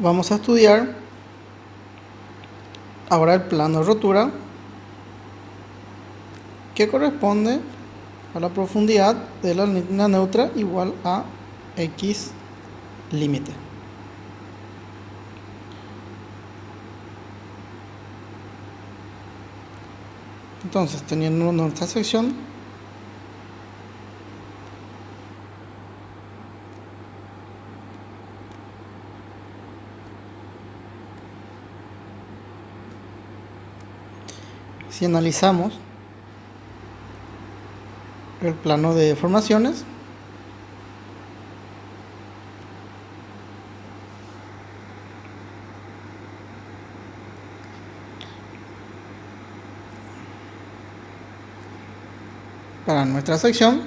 Vamos a estudiar ahora el plano de rotura que corresponde a la profundidad de la línea neutra igual a x límite. Entonces, teniendo nuestra sección, si analizamos el plano de deformaciones, para nuestra sección,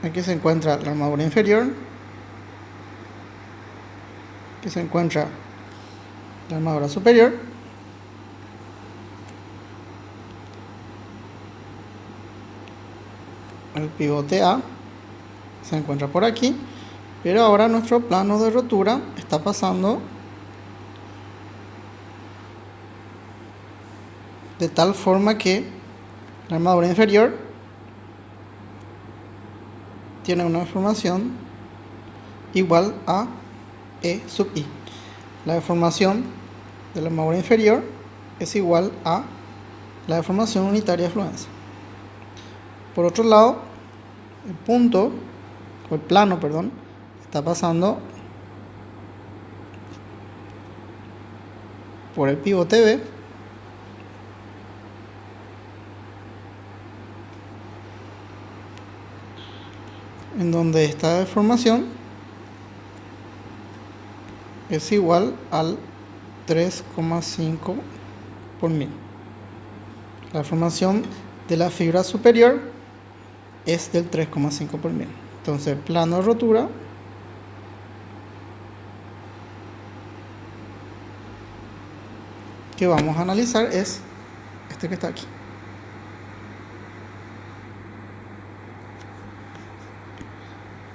aquí se encuentra la armadura inferior, aquí se encuentra la armadura superior, el pivote A se encuentra por aquí, pero ahora nuestro plano de rotura está pasando de tal forma que la armadura inferior tiene una deformación igual a E sub I. La deformación de la armadura inferior es igual a la deformación unitaria de fluencia. Por otro lado, el plano, está pasando por el pivote B, en donde esta deformación es igual al 3,5 por mil. La deformación de la fibra superior es del 3,5 por mil. Entonces, el plano de rotura que vamos a analizar es este que está aquí.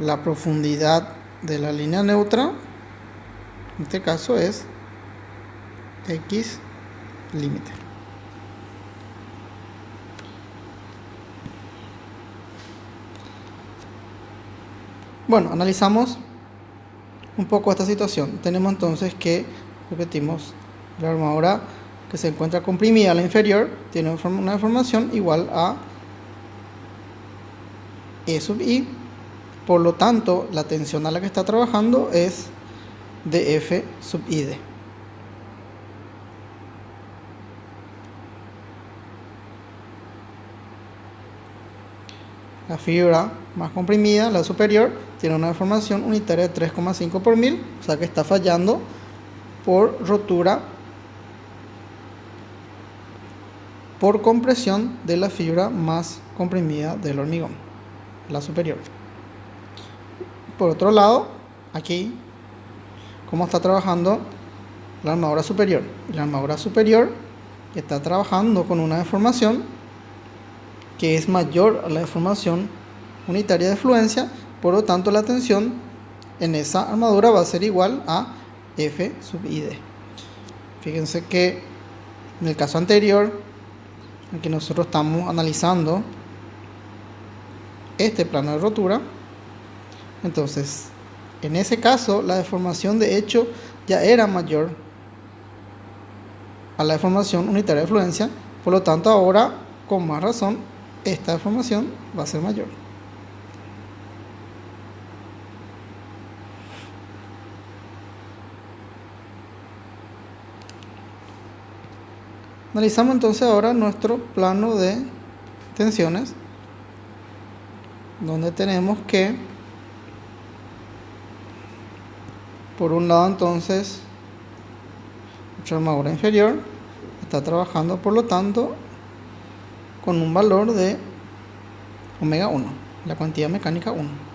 La profundidad de la línea neutra, en este caso, es x límite. Bueno, analizamos un poco esta situación. Tenemos entonces que, repetimos, la armadura que se encuentra comprimida a la inferior tiene una deformación igual a E sub I. Por lo tanto, la tensión a la que está trabajando es dF sub ID. La fibra más comprimida, la superior, tiene una deformación unitaria de 3,5 por mil, o sea que está fallando por rotura por compresión de la fibra más comprimida del hormigón, la superior. Por otro lado, aquí, cómo está trabajando la armadura superior. La armadura superior está trabajando con una deformación que es mayor a la deformación unitaria de fluencia, por lo tanto la tensión en esa armadura va a ser igual a F sub ID. Fíjense que en el caso anterior, en que nosotros estamos analizando este plano de rotura, entonces en ese caso la deformación de hecho ya era mayor a la deformación unitaria de fluencia, por lo tanto ahora con más razón esta deformación va a ser mayor. Analizamos entonces ahora nuestro plano de tensiones, donde tenemos que, por un lado entonces, nuestra armadura inferior está trabajando por lo tanto con un valor de omega 1, la cuantía mecánica 1.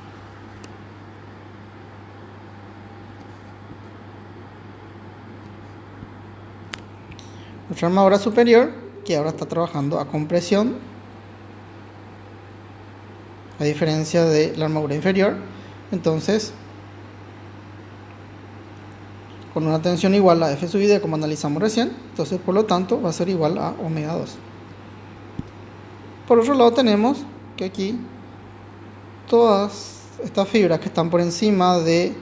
Nuestra armadura superior, que ahora está trabajando a compresión, a diferencia de la armadura inferior, entonces con una tensión igual a F sub ID como analizamos recién, entonces por lo tanto va a ser igual a omega 2. Por otro lado tenemos que aquí todas estas fibras que están por encima de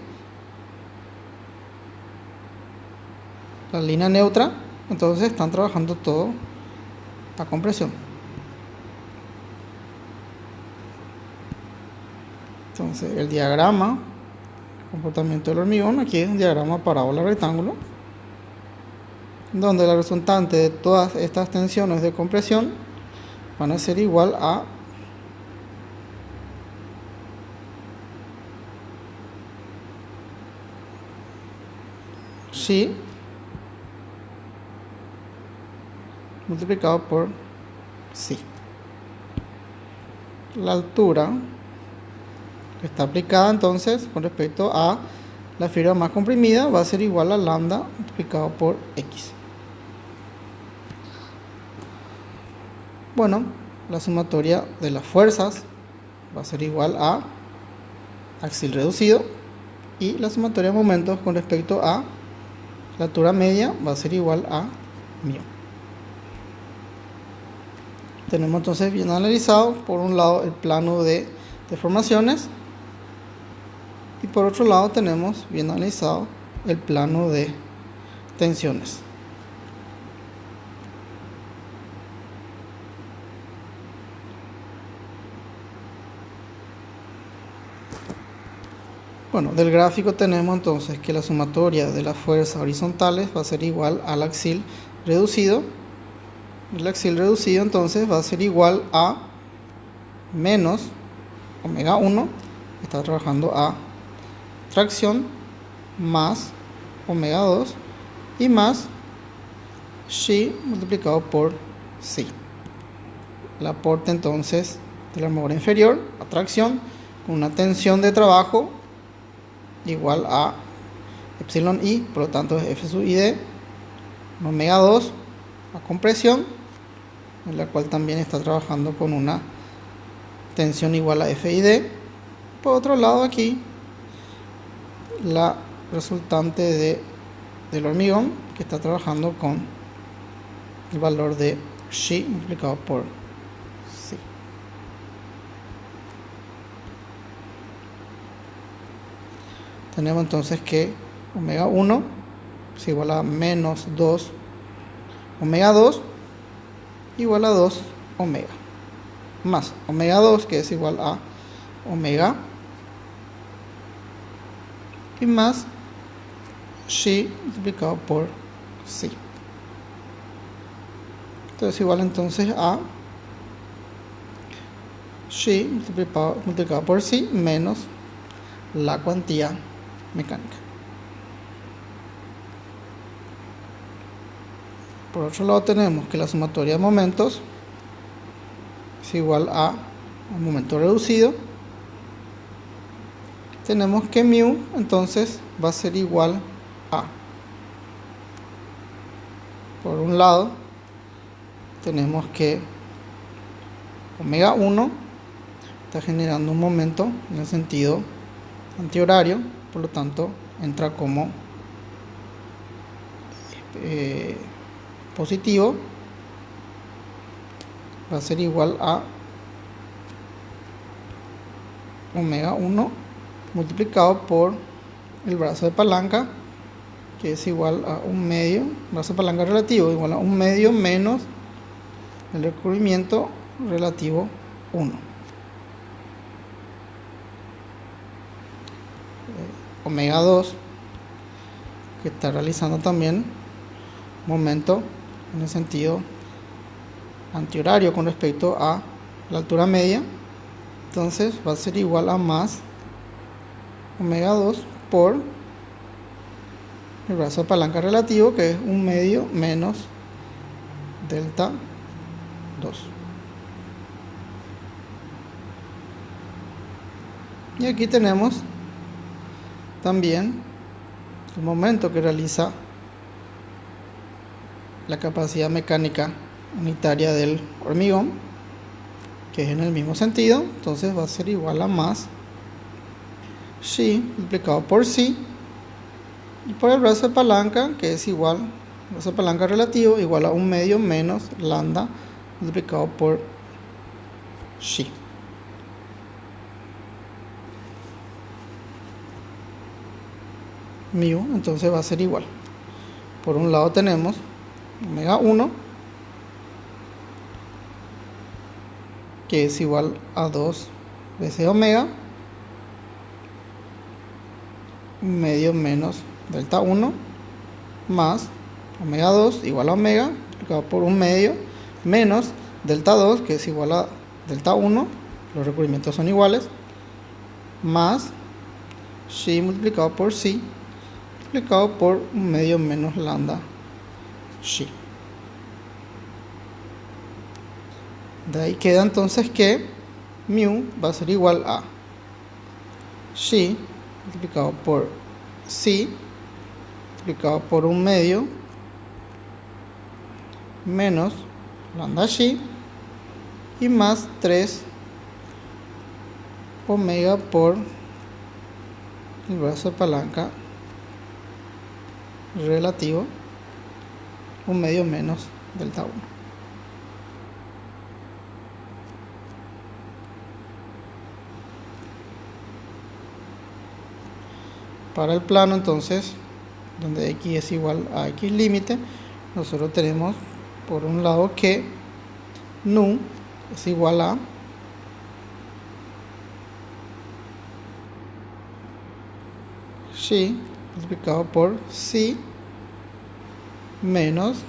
la línea neutra, entonces están trabajando todo a compresión. Entonces el diagrama comportamiento del hormigón, aquí es un diagrama parábola rectángulo, donde la resultante de todas estas tensiones de compresión van a ser igual a Xi multiplicado por Psi. La altura que está aplicada entonces con respecto a la fibra más comprimida va a ser igual a lambda multiplicado por X. Bueno, la sumatoria de las fuerzas va a ser igual a axil reducido, y la sumatoria de momentos con respecto a la altura media va a ser igual a μ. Tenemos entonces bien analizado por un lado el plano de deformaciones, y por otro lado tenemos bien analizado el plano de tensiones. Bueno, del gráfico tenemos entonces que la sumatoria de las fuerzas horizontales va a ser igual al axil reducido. El axil reducido entonces va a ser igual a menos omega 1, está trabajando a tracción, más omega 2 y más Xi multiplicado por Psi. El aporte entonces de la móvula inferior a tracción con una tensión de trabajo igual a epsilon i, por lo tanto es F sub ID, omega 2 a compresión, en la cual también está trabajando con una tensión igual a FID. Por otro lado aquí la resultante del hormigón, que está trabajando con el valor de Xi multiplicado por Psi. Tenemos entonces que omega 1 es igual a menos 2 omega 2 igual a 2 omega, más omega 2 que es igual a omega, y más Xi multiplicado por Psi. Esto es igual entonces a Xi multiplicado por Psi menos la cuantía mecánica. Por otro lado tenemos que la sumatoria de momentos es igual a un momento reducido. Tenemos que μ entonces va a ser igual a, por un lado tenemos que omega 1 está generando un momento en el sentido antihorario, por lo tanto entra como positivo, va a ser igual a omega 1 multiplicado por el brazo de palanca, que es igual a un medio, brazo de palanca relativo igual a un medio menos el recubrimiento relativo 1. Omega 2, que está realizando también momento en el sentido antihorario con respecto a la altura media, entonces va a ser igual a más omega 2 por el brazo de palanca relativo, que es un medio menos delta 2. Y aquí tenemos también el momento que realiza la capacidad mecánica unitaria del hormigón, que es en el mismo sentido, entonces va a ser igual a más Xi multiplicado por Psi Y por el brazo de palanca, que es igual, el brazo de palanca relativo, igual a 1/2 menos lambda multiplicado por xi. Mu, entonces va a ser igual. Por un lado tenemos omega 1, que es igual a 2 veces omega, 1/2 menos delta 1, más omega 2 igual a omega, multiplicado por 1/2 menos delta 2, que es igual a delta 1, los recubrimientos son iguales, más xi multiplicado por xi, multiplicado por 1/2 menos lambda xi. De ahí queda entonces que mu va a ser igual a xi multiplicado por xi multiplicado por 1/2 menos lambda xi y más 3 omega por el brazo de palanca relativo, 1/2 menos delta 1. Para el plano, entonces, donde x es igual a x límite, nosotros tenemos por un lado que nu es igual a xi multiplicado por xi menos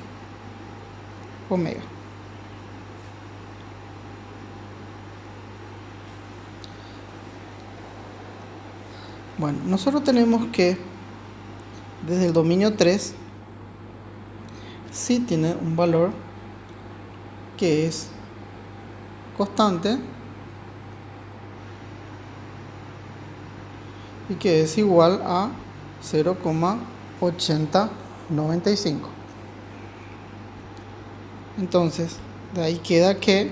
omega. Bueno, nosotros tenemos que desde el dominio 3 sí tiene un valor que es constante y que es igual a 0,8095. Entonces, de ahí queda que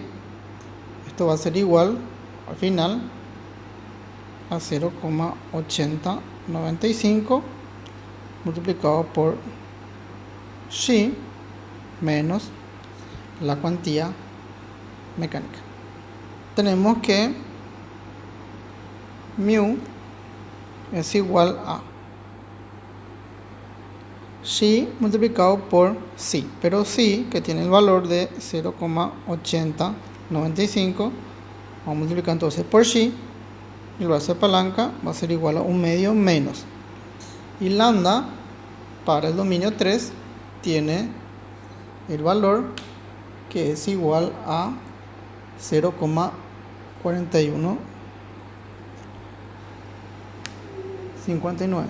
esto va a ser igual al final a 0,8095 multiplicado por xi menos la cuantía mecánica. Tenemos que mu es igual a xi multiplicado por xi, pero xi, que tiene el valor de 0,8095, vamos a multiplicar entonces por xi, y el brazo de palanca va a ser igual a 1/2 menos, y lambda para el dominio 3 tiene el valor que es igual a 0,4159.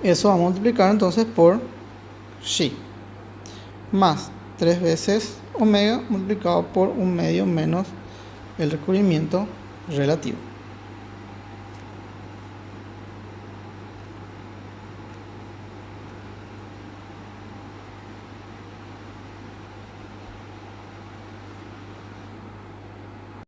Eso vamos a multiplicar entonces por xi, más 3 veces omega multiplicado por 1/2 menos el recubrimiento relativo.